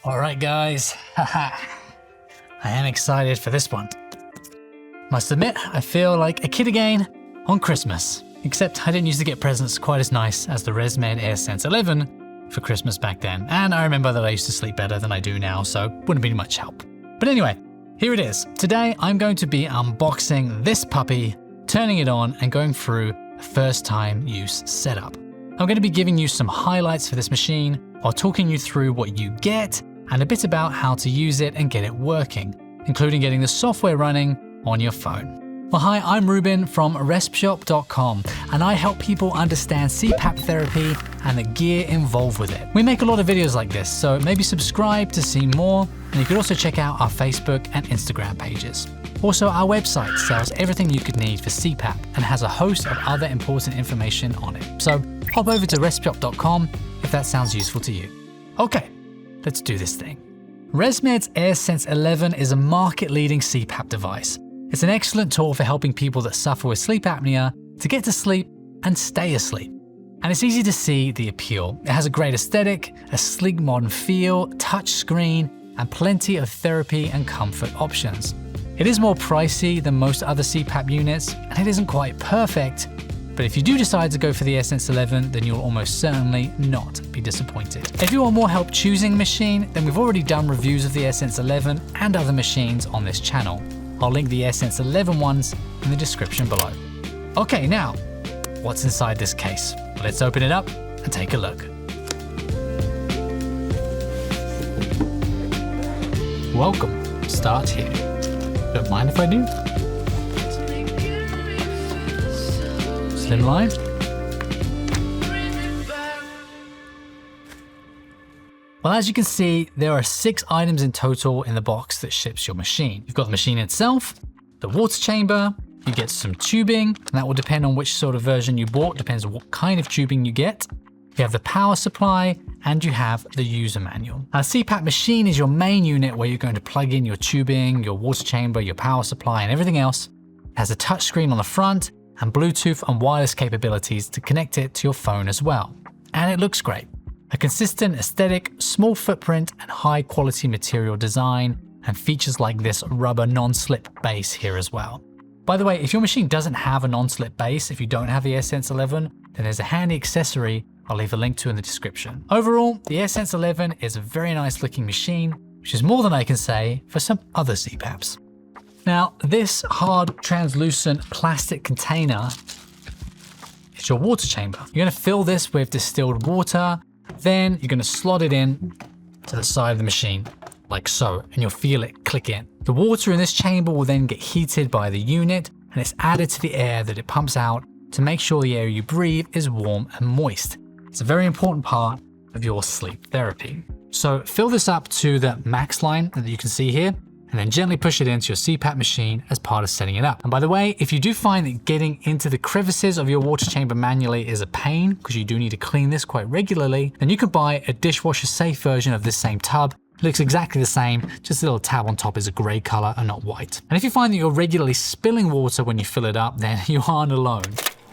All right, guys. I am excited for this one. Must admit, I feel like a kid again on Christmas. Except I didn't used to get presents quite as nice as the ResMed AirSense 11 for Christmas back then. And I remember that I used to sleep better than I do now, so wouldn't be much help. But anyway, here it is. Today, I'm going to be unboxing this puppy, turning it on and going through a first time use setup. I'm going to be giving you some highlights for this machine while talking you through what you get and a bit about how to use it and get it working, including getting the software running on your phone. Well, hi, I'm Reuben from RespShop.com, and I help people understand CPAP therapy and the gear involved with it. We make a lot of videos like this, so maybe subscribe to see more, and you can also check out our Facebook and Instagram pages. Also, our website sells everything you could need for CPAP and has a host of other important information on it. So hop over to RespShop.com if that sounds useful to you. Okay, let's do this thing. ResMed's AirSense 11 is a market-leading CPAP device. It's an excellent tool for helping people that suffer with sleep apnea to get to sleep and stay asleep. And it's easy to see the appeal. It has a great aesthetic, a sleek modern feel, touch screen, and plenty of therapy and comfort options. It is more pricey than most other CPAP units, and it isn't quite perfect, but if you do decide to go for the AirSense 11, then you'll almost certainly not be disappointed. If you want more help choosing a machine, then we've already done reviews of the AirSense 11 and other machines on this channel. I'll link the AirSense 11 ones in the description below. Okay, now, what's inside this case? Let's open it up and take a look. Welcome, start here. Don't mind if I do. Slimline. Well, as you can see, there are 6 items in total in the box that ships your machine. You've got the machine itself, the water chamber, you get some tubing, and that will depend on which sort of version you bought, depends on what kind of tubing you get. You have the power supply, and you have the user manual. Now, a CPAP machine is your main unit where you're going to plug in your tubing, your water chamber, your power supply, and everything else. It has a touch screen on the front, and Bluetooth and wireless capabilities to connect it to your phone as well. And it looks great. A consistent aesthetic, small footprint, and high quality material design, and features like this rubber non-slip base here as well. By the way, if your machine doesn't have a non-slip base, if you don't have the AirSense 11, then there's a handy accessory I'll leave a link to in the description. Overall, the AirSense 11 is a very nice looking machine, which is more than I can say for some other CPAPs. Now, this hard, translucent plastic container is your water chamber. You're gonna fill this with distilled water, then you're gonna slot it in to the side of the machine, like so, and you'll feel it click in. The water in this chamber will then get heated by the unit, and it's added to the air that it pumps out to make sure the air you breathe is warm and moist. It's a very important part of your sleep therapy. So fill this up to the max line that you can see here, and then gently push it into your CPAP machine as part of setting it up. And by the way, if you do find that getting into the crevices of your water chamber manually is a pain, because you do need to clean this quite regularly, then you can buy a dishwasher safe version of this same tub. It looks exactly the same, just the little tab on top is a gray color and not white. And if you find that you're regularly spilling water when you fill it up, then you aren't alone.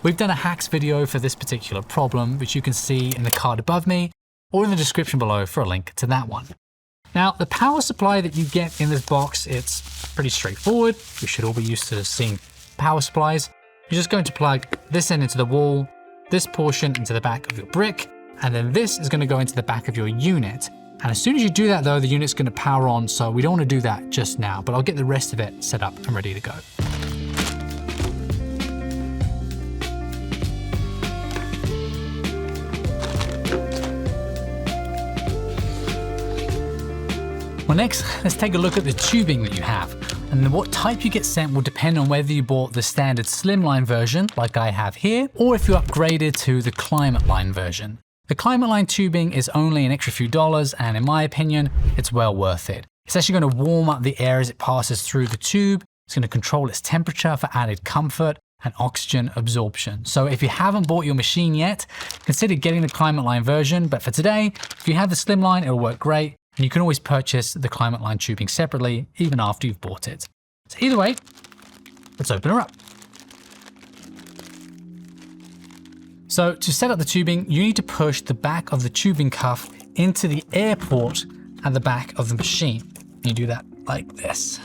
We've done a hacks video for this particular problem, which you can see in the card above me or in the description below for a link to that one. Now, the power supply that you get in this box, it's pretty straightforward. We should all be used to seeing power supplies. You're just going to plug this end into the wall, this portion into the back of your brick, and then this is going to go into the back of your unit. And as soon as you do that though, the unit's going to power on, so we don't want to do that just now, but I'll get the rest of it set up and ready to go. Well, next, let's take a look at the tubing that you have. And what type you get sent will depend on whether you bought the standard slimline version, like I have here, or if you upgraded to the climate line version. The climate line tubing is only an extra few dollars, and in my opinion, it's well worth it. It's actually going to warm up the air as it passes through the tube. It's going to control its temperature for added comfort and oxygen absorption. So if you haven't bought your machine yet, consider getting the climate line version. But for today, if you have the slimline, it'll work great. And you can always purchase the climate line tubing separately, even after you've bought it. So either way, let's open her up. So to set up the tubing, you need to push the back of the tubing cuff into the air port at the back of the machine. You do that like this.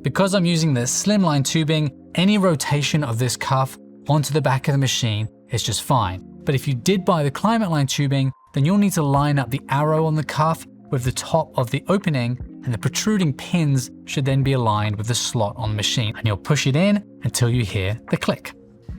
Because I'm using the slimline tubing, any rotation of this cuff onto the back of the machine is just fine. But if you did buy the climate line tubing, then you'll need to line up the arrow on the cuff with the top of the opening, and the protruding pins should then be aligned with the slot on the machine, and you'll push it in until you hear the click.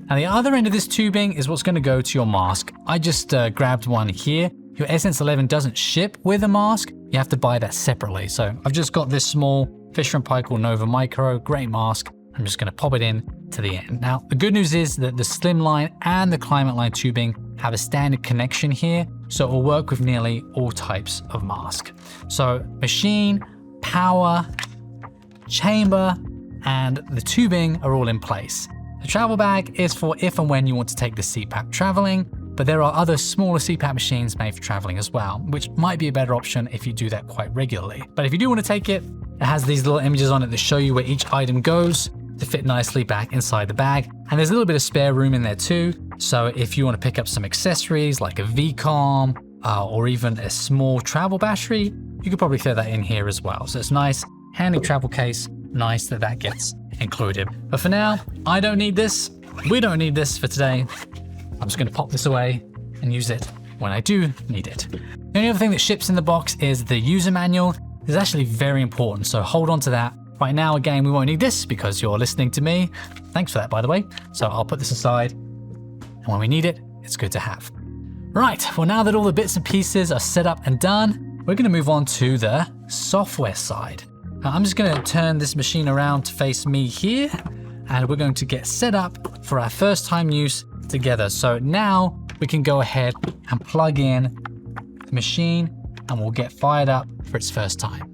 Now the other end of this tubing is what's going to go to your mask. I just grabbed one here. Your AirSense 11 doesn't ship with a mask. You have to buy that separately. So I've just got this small Fisher & Paykel Nova Micro, great mask. I'm just going to pop it in to the end. Now, the good news is that the slimline and the climate line tubing have a standard connection here, so it will work with nearly all types of mask. So machine, power, chamber, and the tubing are all in place. The travel bag is for if and when you want to take the CPAP traveling, but there are other smaller CPAP machines made for traveling as well, which might be a better option if you do that quite regularly. But if you do want to take it, it has these little images on it that show you where each item goes to fit nicely back inside the bag. And there's a little bit of spare room in there too. So if you want to pick up some accessories like a VCOM or even a small travel battery, you could probably throw that in here as well. So it's nice, handy travel case, nice that that gets included. But for now, I don't need this. We don't need this for today. I'm just going to pop this away and use it when I do need it. The only other thing that ships in the box is the user manual. It's actually very important, so hold on to that. Right now, again, we won't need this because you're listening to me. Thanks for that, by the way. So I'll put this aside, and when we need it, it's good to have. Right, well, now that all the bits and pieces are set up and done, we're gonna move on to the software side. Now, I'm just gonna turn this machine around to face me here, and we're going to get set up for our first time use together. So now we can go ahead and plug in the machine, and we'll get fired up for its first time.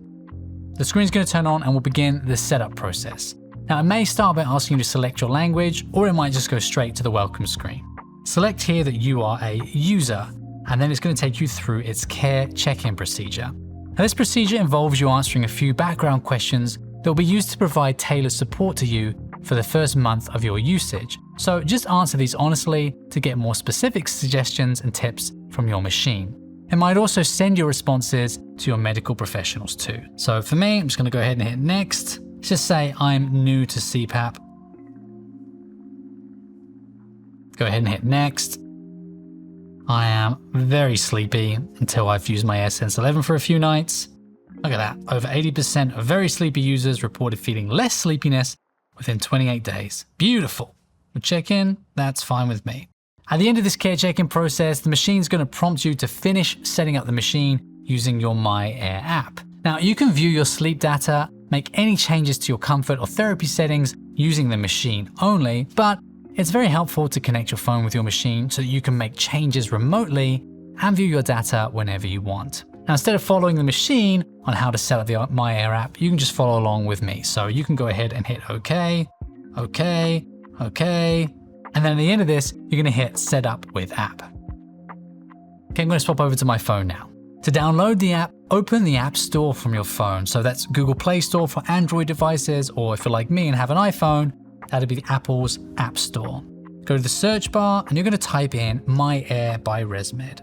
The screen's going to turn on and we'll begin the setup process. Now it may start by asking you to select your language, or it might just go straight to the welcome screen. Select here that you are a user, and then it's going to take you through its care check-in procedure. Now this procedure involves you answering a few background questions that will be used to provide tailored support to you for the first month of your usage. So just answer these honestly to get more specific suggestions and tips from your machine. It might also send your responses to your medical professionals too. So for me, I'm just going to go ahead and hit next. Let's just say I'm new to CPAP. Go ahead and hit next. I am very sleepy until I've used my AirSense 11 for a few nights. Look at that. Over 80% of very sleepy users reported feeling less sleepiness within 28 days. Beautiful. We'll check in. That's fine with me. At the end of this care check-in process, the machine's going to prompt you to finish setting up the machine using your MyAir app. Now, you can view your sleep data, make any changes to your comfort or therapy settings using the machine only, but it's very helpful to connect your phone with your machine so that you can make changes remotely and view your data whenever you want. Now, instead of following the machine on how to set up the MyAir app, you can just follow along with me. So you can go ahead and hit OK, OK, OK. And then at the end of this, you're going to hit Set Up with App. Okay, I'm going to swap over to my phone now. To download the app, open the App Store from your phone. So that's Google Play Store for Android devices, or if you're like me and have an iPhone, that'd be Apple's App Store. Go to the search bar and you're going to type in MyAir by ResMed.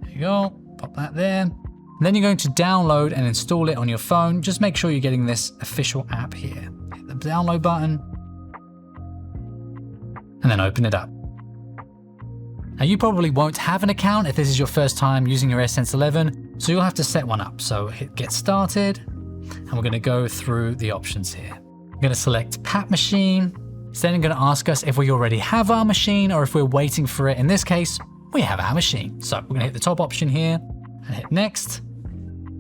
There you go, pop that there. And then you're going to download and install it on your phone. Just make sure you're getting this official app here. Hit the download button. And then open it up. Now you probably won't have an account if this is your first time using your AirSense 11, so you'll have to set one up. So hit Get Started, and we're going to go through the options here. I'm going to select PAP machine. It's then going to ask us if we already have our machine or if we're waiting for it. In this case, we have our machine. So we're going to hit the top option here and hit Next.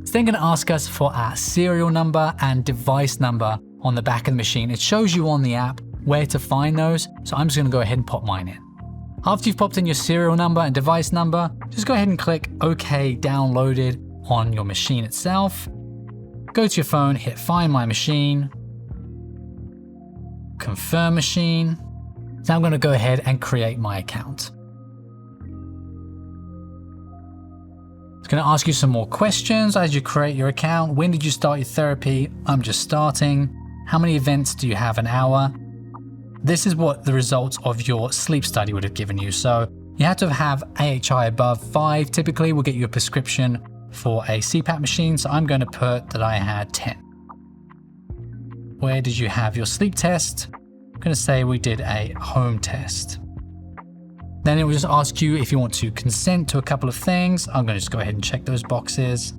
It's then going to ask us for our serial number and device number on the back of the machine. It shows you on the app where to find those, so I'm just going to go ahead and pop mine in. After you've popped in your serial number and device number, just go ahead and click OK Downloaded on your machine itself. Go to your phone, hit Find My Machine, Confirm Machine. Now I'm going to go ahead and create my account. It's going to ask you some more questions as you create your account. When did you start your therapy? I'm just starting. How many events do you have an hour? This is what the results of your sleep study would have given you. So You have to have AHI above 5. Typically, we'll get you a prescription for a CPAP machine. So I'm going to put that I had 10. Where did you have your sleep test? I'm going to say we did a home test. Then it will just ask you if you want to consent to a couple of things. I'm going to just go ahead and check those boxes.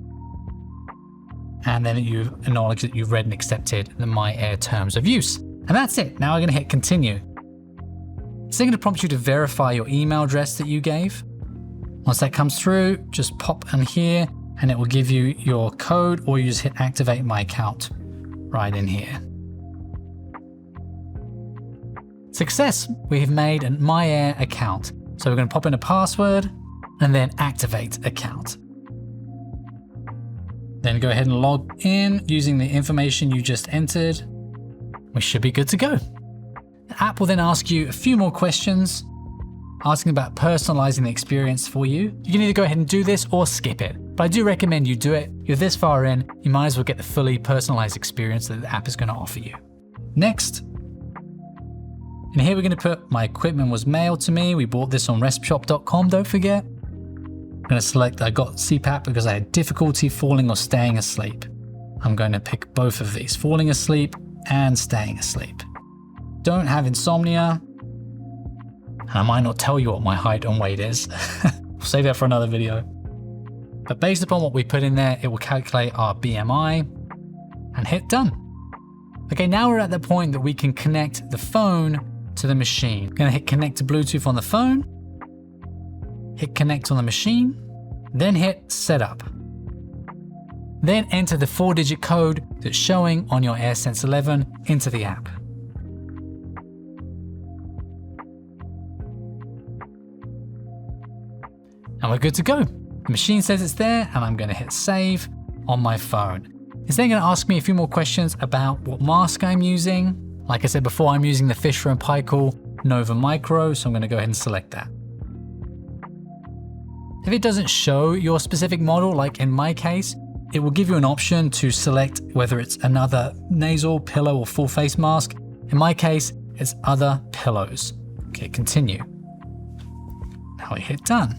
And then you acknowledge that you've read and accepted the MyAir terms of use. And that's it. Now I'm going to hit continue. It's going to prompt you to verify your email address that you gave. Once that comes through, just pop in here and it will give you your code, or you just hit activate my account right in here. Success! We have made a MyAir account. So we're going to pop in a password and then activate account. Then go ahead and log in using the information you just entered. We should be good to go. The app will then ask you a few more questions, asking about personalizing the experience for you. You can either go ahead and do this or skip it, but I do recommend you do it. You're this far in, you might as well get the fully personalized experience that the app is going to offer you. Next. And here we're going to put my equipment was mailed to me. We bought this on RespShop.com, don't forget. I'm going to select I got CPAP because I had difficulty falling or staying asleep. I'm going to pick both of these, falling asleep and staying asleep. Don't have insomnia. And I might not tell you what my height and weight is. We'll save that for another video. But based upon what we put in there, it will calculate our BMI and hit done. Okay, now we're at the point that we can connect the phone to the machine. Gonna hit connect to Bluetooth on the phone, hit connect on the machine, then hit setup. Then enter the 4-digit code that's showing on your AirSense 11 into the app. And we're good to go. The machine says it's there, and I'm going to hit save on my phone. It's then going to ask me a few more questions about what mask I'm using. Like I said before, I'm using the Fisher & Paykel Nova Micro, so I'm going to go ahead and select that. If it doesn't show your specific model, like in my case, it will give you an option to select whether it's another nasal, pillow, or full face mask. In my case, it's other pillows. Okay, continue. Now we hit done.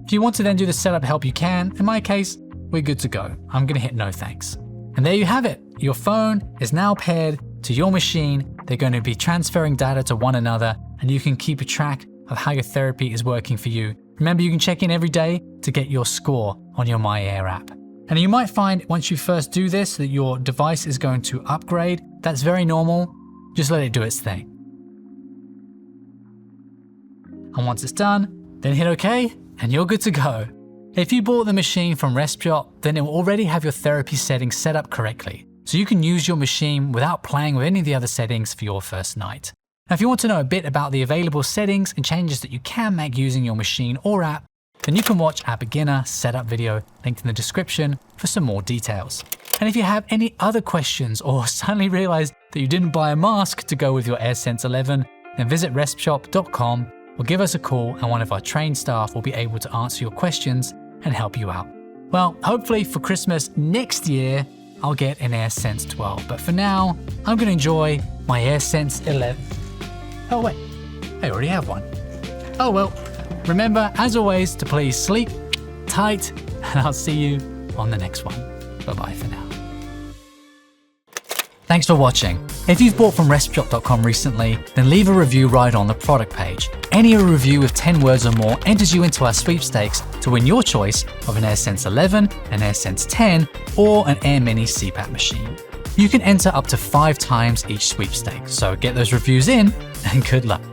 If you want to then do the setup help, you can. In my case, we're good to go. I'm going to hit no thanks. And there you have it. Your phone is now paired to your machine. They're going to be transferring data to one another, and you can keep a track of how your therapy is working for you. Remember, you can check in every day to get your score on your MyAir app. And you might find once you first do this that your device is going to upgrade. That's very normal. Just let it do its thing. And once it's done, then hit OK, and you're good to go. If you bought the machine from RespShop, then it will already have your therapy settings set up correctly. So you can use your machine without playing with any of the other settings for your first night. Now, if you want to know a bit about the available settings and changes that you can make using your machine or app, then you can watch our beginner setup video linked in the description for some more details. And if you have any other questions or suddenly realize that you didn't buy a mask to go with your AirSense 11, then visit RespShop.com or give us a call, and one of our trained staff will be able to answer your questions and help you out. Well, hopefully for Christmas next year, I'll get an AirSense 12. But for now, I'm going to enjoy my AirSense 11. Oh wait, I already have one. Oh well, remember as always to please sleep tight, and I'll see you on the next one. Bye-bye for now. Thanks for watching. If you've bought from RespShop.com recently, then leave a review right on the product page. Any review with 10 words or more enters you into our sweepstakes to win your choice of an AirSense 11, an AirSense 10, or an AirMini CPAP machine. You can enter up to 5 times each sweepstake, so get those reviews in and good luck.